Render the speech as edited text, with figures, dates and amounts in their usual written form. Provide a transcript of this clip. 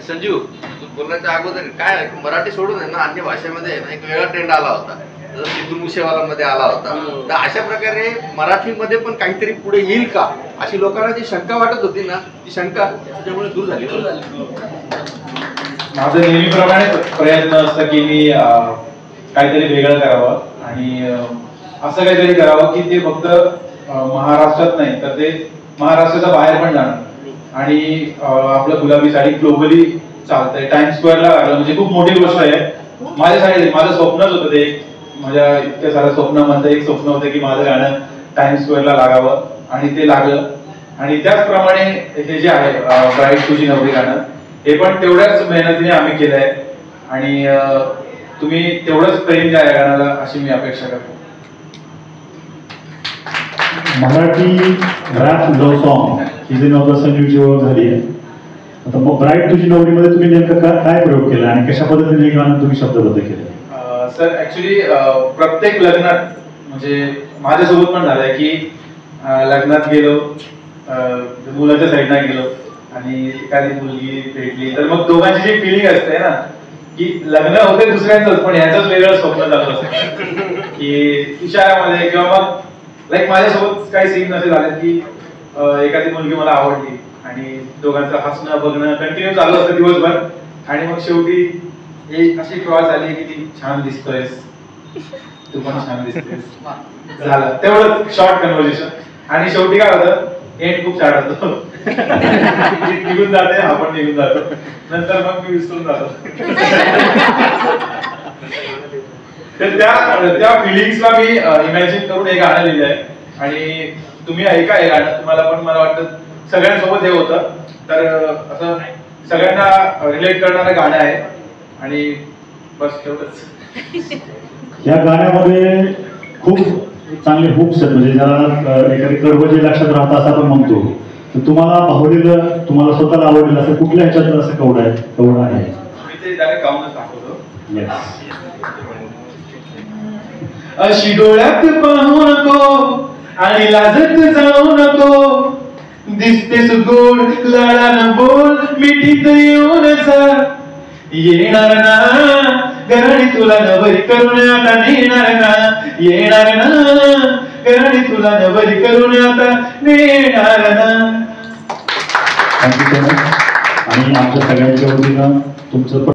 संजीव, तू बोलण्याच्या अगोदर काय मराठी सोडून आहे ना अन्य भाषेमध्ये आहे ना एक वेगळा ट्रेंड आला होता, जसं सिद्धू मुसेवाला मध्ये आला होता. तर अशा प्रकारे मराठीमध्ये पण काहीतरी पुढे येईल का अशी लोकांना जी शंका वाटत होती ना, ती शंका त्याच्यामुळे दूर झाली. माझं नेहमीप्रमाणे प्रयत्न असतं की मी काहीतरी वेगळं करावं आणि असं काहीतरी करावं की ते फक्त महाराष्ट्रात नाही तर ते महाराष्ट्राच्या बाहेर पण जाणार. आणि आपलं गुलाबी साडी ग्लोबली चालतंय, टाइम स्क्वेअरला लागलं म्हणजे खूप मोठी गोष्ट आहे माझ्यासाठी. माझं स्वप्नच होतं ते, माझ्या इतक्या साऱ्या स्वप्नामधलं एक स्वप्न होतं की माझं गाणं टाइम स्क्वेअरला लागावं आणि ते लागलं. आणि त्याचप्रमाणे हे जे आहे ब्राईट तुझी नवरी गाणं, हे पण तेवढ्याच मेहनतीने आम्ही केलंय आणि तुम्ही तेवढंच प्रेम द्या या गाण्याला अशी मी अपेक्षा करतो. मराठी रॅप लव्ह सॉन्ग ही जी नवरा संजीवची ओळख झाली आहे. आता मग ब्राईट तुझी नवरीमध्ये तुम्ही नेमका काय प्रयोग केला आणि कशा पद्धतीने हे गाणं तुम्ही शब्दबद्ध केलं? सर ऍक्च्युली प्रत्येक लग्नात म्हणजे माझ्यासोबत पण झालंय की लग्नात गेलो, मुलाच्या साईडला गेलो आणि एखादी मुलगी भेटली तर मग दोघांची जी फिलिंग असते ना की लग्न होते दुसऱ्यांचंच पण ह्याचंच वेगळं स्वप्न झालं असतं की इशाऱ्यामध्ये किंवा मग लाईक माझ्यासोबत काही सीन असे झाले की एखादी मुलगी मला आवडली आणि दोघांचं हसणं बघणं कंटिन्यू चालू असतं दिवसभर आणि मग शेवटी एक अशी क्रॉस आली की ती छान दिसतोयस, तू पण छान दिसतोयस, झालं तेवढं शॉर्ट कन्व्हर्सेशन. आणि शेवटी काय होतं, एंड खूप छान होतो, निघून जाते आपण निघून जातो, नंतर मग मी विसरून जातो. तर त्या फिलिंग्सला मी इमॅजिन करून हे गाणं लिहिलंय आणि तुम्ही ऐका हे गाणं. तुम्हाला पण मला वाटतं सगळ्यांसोबत हे होतं तर असं सगळ्यांना रिलेट करणारं गाणं आहे आणि बस तेवढंच. या गाण्यामध्ये खूप चांगले हुक्स आहेत, म्हणजे ज्याला एखादी कडवं जे लक्षात राहतं असं आपण म्हणतो. तर तुम्हाला भावलेलं, तुम्हाला स्वतःला आवडलेलं असं कुठल्या ह्याच्यातलं असं कवडं आहे? मी ते डायरेक्ट गाऊनच दाखवतो. येस. अशी डोळ्यात पाहू नको आणि लाजत जाऊ नको, दिसतेस गोड लाडानं बोल मिठीत येऊन जा, येणार ना घराणी तुला नवरी करून आता नेणार ना, येणार ना घराणी तुला नवरी करून आता नेणार ना. Thank you so much. आणि आमच्या सगळ्यांच्या वतीनं तुमचं